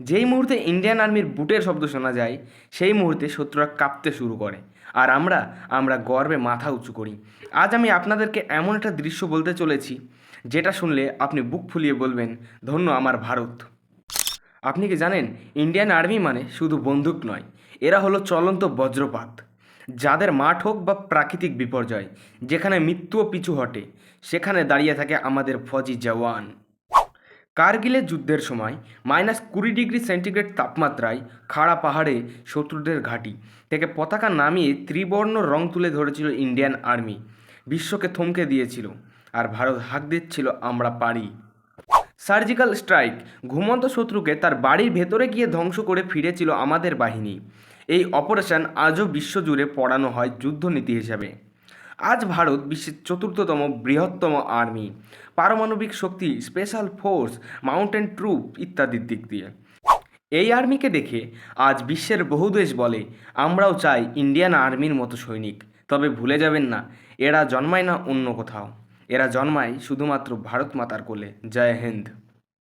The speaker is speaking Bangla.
যেই মুহূর্তে ইন্ডিয়ান আর্মির বুটের শব্দ শোনা যায়, সেই মুহূর্তে শত্রুরা কাঁপতে শুরু করে। আর আমরা গর্বে মাথা উঁচু করি। আজ আমি আপনাদেরকে এমন একটা দৃশ্য বলতে চলেছি, যেটা শুনলে আপনি বুক ফুলিয়ে বলবেন, ধন্য আমার ভারত। আপনি কি জানেন, ইন্ডিয়ান আর্মি মানে শুধু বন্দুক নয়, এরা হলো চলন্ত বজ্রপাত। যাদের মাঠ হোক বা প্রাকৃতিক বিপর্যয়, যেখানে মৃত্যুও পিছু হটে, সেখানে দাঁড়িয়ে থাকে আমাদের ফৌজি জওয়ান। কার্গিলের যুদ্ধের সময় -20 ডিগ্রি সেন্টিগ্রেড তাপমাত্রায় খাড়া পাহাড়ে শত্রুদের ঘাঁটি থেকে পতাকা নামিয়ে ত্রিবর্ণ রং তুলে ধরেছিল ইন্ডিয়ান আর্মি। বিশ্বকে থমকে দিয়েছিল, আর ভারত হাঁক দিচ্ছিল, আমরা পারি। সার্জিক্যাল স্ট্রাইক, ঘুমন্ত শত্রুকে তার বাড়ির ভেতরে গিয়ে ধ্বংস করে ফিরেছিল আমাদের বাহিনী। এই অপারেশন আজও বিশ্বজুড়ে পড়ানো হয় যুদ্ধনীতি হিসাবে। আজ ভারত বিশ্বের চতুর্থতম বৃহত্তম আর্মি, পারমাণবিক শক্তি, স্পেশাল ফোর্স, মাউন্টেন ট্রুপ ইত্যাদির দিক দিয়ে। এই আর্মিকে দেখে আজ বিশ্বের বহু দেশ বলে, আমরাও চাই ইন্ডিয়ান আর্মির মতো সৈনিক। তবে ভুলে যাবেন না, এরা জন্মায় না অন্য কোথাও, এরা জন্মায় শুধুমাত্র ভারত মাতার কোলে। জয় হিন্দ।